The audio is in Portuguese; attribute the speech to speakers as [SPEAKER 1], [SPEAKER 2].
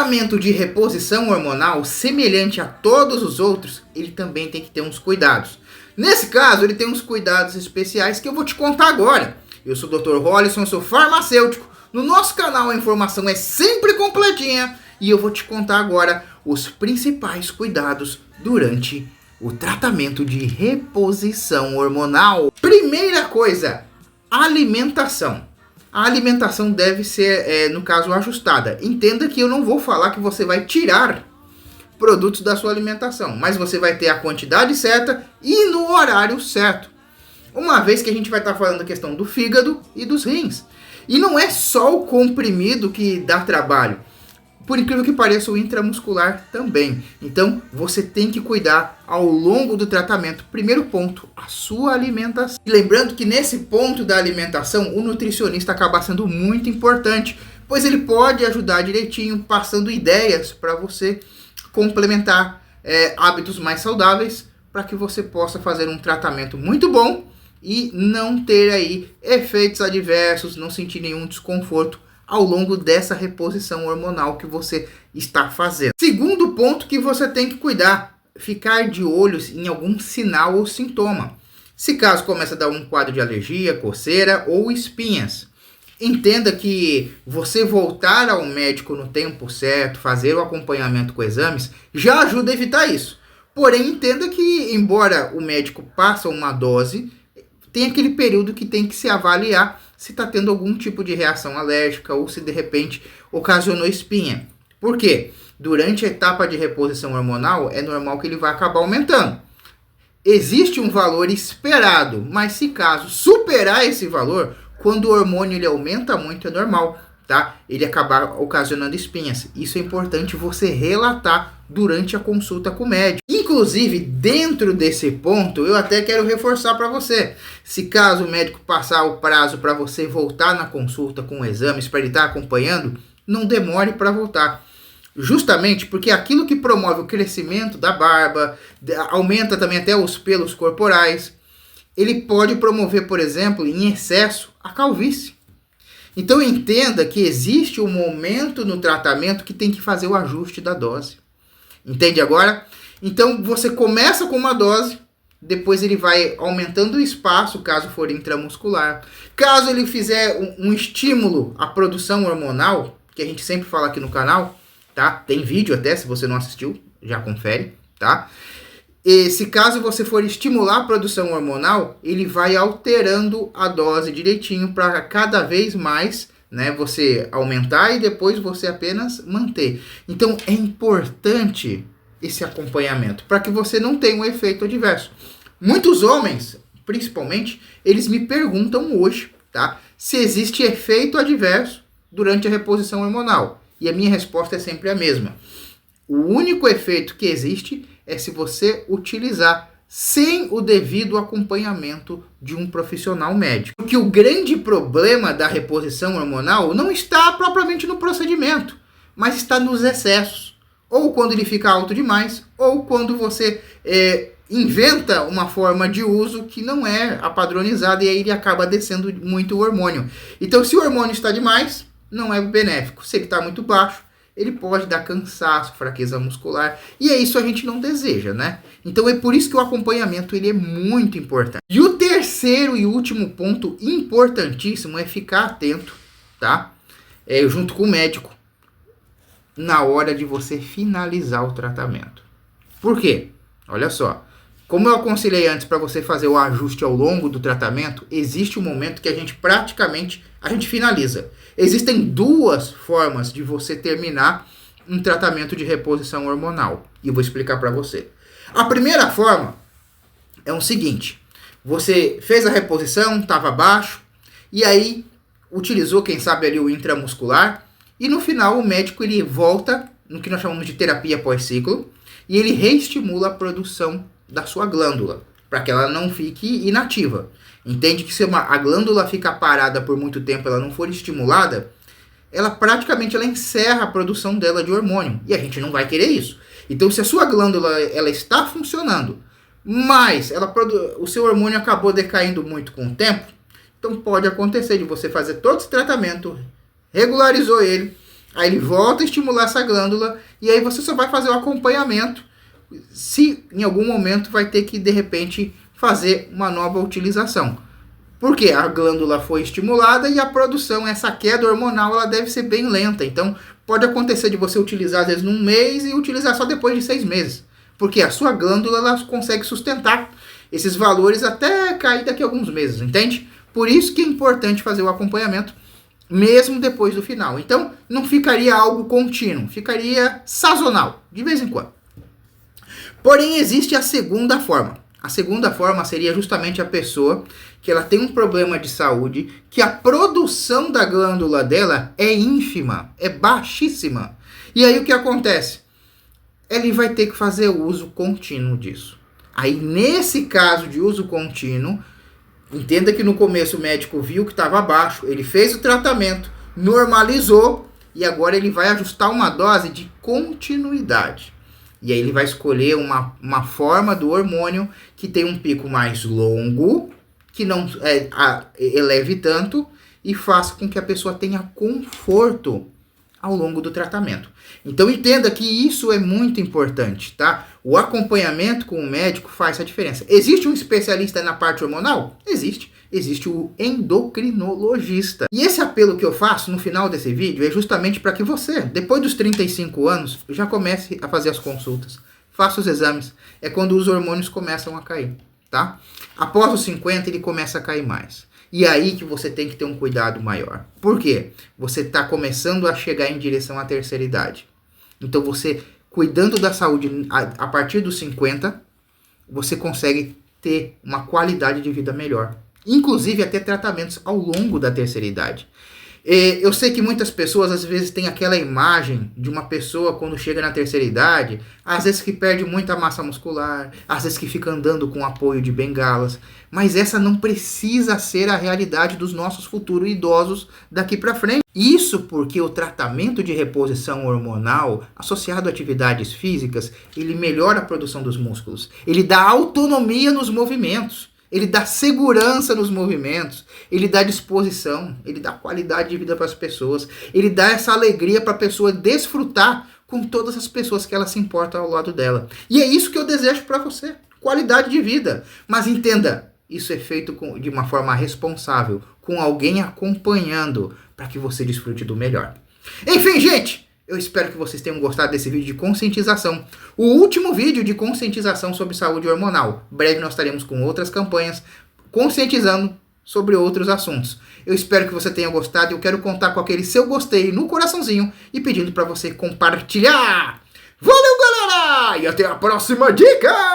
[SPEAKER 1] tratamento de reposição hormonal, semelhante a todos os outros, ele também tem que ter uns cuidados. Nesse caso, ele tem uns cuidados especiais que eu vou te contar agora. Eu sou o Dr. Rolison, sou farmacêutico. No nosso canal a informação é sempre completinha e eu vou te contar agora os principais cuidados durante o tratamento de reposição hormonal. Primeira coisa, alimentação. A alimentação deve ser, no caso, ajustada. Entenda que eu não vou falar que você vai tirar produtos da sua alimentação, mas você vai ter a quantidade certa e no horário certo. Uma vez que a gente vai estar falando da questão do fígado e dos rins. E não é só o comprimido que dá trabalho. Por incrível que pareça, o intramuscular também. Então, você tem que cuidar ao longo do tratamento. Primeiro ponto, a sua alimentação. E lembrando que nesse ponto da alimentação, o nutricionista acaba sendo muito importante, pois ele pode ajudar direitinho, passando ideias para você complementar hábitos mais saudáveis, para que você possa fazer um tratamento muito bom e não ter aí efeitos adversos, não sentir nenhum desconforto ao longo dessa reposição hormonal que você está fazendo. Segundo ponto que você tem que cuidar, ficar de olhos em algum sinal ou sintoma. Se caso começa a dar um quadro de alergia, coceira ou espinhas. Entenda que você voltar ao médico no tempo certo, fazer o acompanhamento com exames, já ajuda a evitar isso. Porém, entenda que, embora o médico passe uma dose, tem aquele período que tem que se avaliar se está tendo algum tipo de reação alérgica ou se de repente ocasionou espinha. Por quê? Durante a etapa de reposição hormonal é normal que ele vai acabar aumentando. Existe um valor esperado, mas se caso superar esse valor, quando o hormônio ele aumenta muito é normal, tá? Ele acabar ocasionando espinhas. Isso é importante você relatar durante a consulta com o médico. Inclusive, dentro desse ponto, eu até quero reforçar para você. Se caso o médico passar o prazo para você voltar na consulta com exames, para ele estar acompanhando, não demore para voltar. Justamente porque aquilo que promove o crescimento da barba, aumenta também até os pelos corporais, ele pode promover, por exemplo, em excesso, a calvície. Então entenda que existe um momento no tratamento que tem que fazer o ajuste da dose. Entende agora? Então você começa com uma dose, depois ele vai aumentando o espaço, caso for intramuscular. Caso ele fizer um estímulo à produção hormonal, que a gente sempre fala aqui no canal, tá? Tem vídeo até, se você não assistiu, já confere, tá? E se caso você for estimular a produção hormonal, ele vai alterando a dose direitinho para cada vez mais, né, você aumentar e depois você apenas manter. Então é importante esse acompanhamento para que você não tenha um efeito adverso. Muitos homens, principalmente, eles me perguntam hoje, tá, se existe efeito adverso durante a reposição hormonal. E a minha resposta é sempre a mesma. O único efeito que existe é se você utilizar sem o devido acompanhamento de um profissional médico. Porque o grande problema da reposição hormonal não está propriamente no procedimento, mas está nos excessos. Ou quando ele fica alto demais, ou quando você inventa uma forma de uso que não é a padronizada e aí ele acaba descendo muito o hormônio. Então, se o hormônio está demais, não é benéfico. Se ele está muito baixo, ele pode dar cansaço, fraqueza muscular, e é isso a gente não deseja, né? Então é por isso que o acompanhamento ele é muito importante. E o terceiro e último ponto importantíssimo é ficar atento, tá? Junto com o médico, na hora de você finalizar o tratamento. Por quê? Olha só, como eu aconselhei antes para você fazer o ajuste ao longo do tratamento, existe um momento que a gente finaliza. Existem duas formas de você terminar um tratamento de reposição hormonal. E eu vou explicar para você. A primeira forma é o seguinte. Você fez a reposição, estava baixo, e aí utilizou, quem sabe, ali o intramuscular, e no final o médico ele volta no que nós chamamos de terapia pós-ciclo, e ele reestimula a produção da sua glândula, para que ela não fique inativa. Entende que se a glândula fica parada por muito tempo, ela não for estimulada, ela praticamente encerra a produção dela de hormônio. E a gente não vai querer isso. Então, se a sua glândula ela está funcionando, mas o seu hormônio acabou decaindo muito com o tempo, então pode acontecer de você fazer todo esse tratamento, regularizou ele, Aí ele volta a estimular essa glândula e aí você só vai fazer o acompanhamento se em algum momento vai ter que, de repente, fazer uma nova utilização. Porque a glândula foi estimulada e a produção, essa queda hormonal, ela deve ser bem lenta. Então, pode acontecer de você utilizar, às vezes, num mês e utilizar só depois de 6 meses. Porque a sua glândula, ela consegue sustentar esses valores até cair daqui a alguns meses, entende? Por isso que é importante fazer o acompanhamento mesmo depois do final. Então, não ficaria algo contínuo, ficaria sazonal, de vez em quando. Porém, existe a segunda forma. A segunda forma seria justamente a pessoa que ela tem um problema de saúde, que a produção da glândula dela é ínfima, é baixíssima. E aí o que acontece? Ele vai ter que fazer uso contínuo disso. Aí, nesse caso de uso contínuo, entenda que no começo o médico viu que estava baixo, ele fez o tratamento, normalizou e agora ele vai ajustar uma dose de continuidade. E aí ele vai escolher uma forma do hormônio que tem um pico mais longo, que não eleve tanto e faça com que a pessoa tenha conforto ao longo do tratamento. Então entenda que isso é muito importante, tá? O acompanhamento com o médico faz a diferença. Existe um especialista na parte hormonal? Existe. Existe o endocrinologista. E esse apelo que eu faço no final desse vídeo é justamente para que você, depois dos 35 anos, já comece a fazer as consultas. Faça os exames. É quando os hormônios começam a cair, tá? Após os 50, ele começa a cair mais. E aí que você tem que ter um cuidado maior. Por quê? Você está começando a chegar em direção à terceira idade. Então você, cuidando da saúde a partir dos 50, você consegue ter uma qualidade de vida melhor. Inclusive até tratamentos ao longo da terceira idade. Eu sei que muitas pessoas às vezes têm aquela imagem de uma pessoa quando chega na terceira idade, às vezes que perde muita massa muscular, às vezes que fica andando com apoio de bengalas, mas essa não precisa ser a realidade dos nossos futuros idosos daqui para frente. Isso porque o tratamento de reposição hormonal associado a atividades físicas, ele melhora a produção dos músculos, ele dá autonomia nos movimentos. Ele dá segurança nos movimentos, ele dá disposição, ele dá qualidade de vida para as pessoas, ele dá essa alegria para a pessoa desfrutar com todas as pessoas que ela se importa ao lado dela. E é isso que eu desejo para você, qualidade de vida. Mas entenda, isso é feito de uma forma responsável, com alguém acompanhando, para que você desfrute do melhor. Enfim, gente! Eu espero que vocês tenham gostado desse vídeo de conscientização. O último vídeo de conscientização sobre saúde hormonal. Breve nós estaremos com outras campanhas conscientizando sobre outros assuntos. Eu espero que você tenha gostado e eu quero contar com aquele seu gostei no coraçãozinho e pedindo para você compartilhar. Valeu, galera! E até a próxima dica!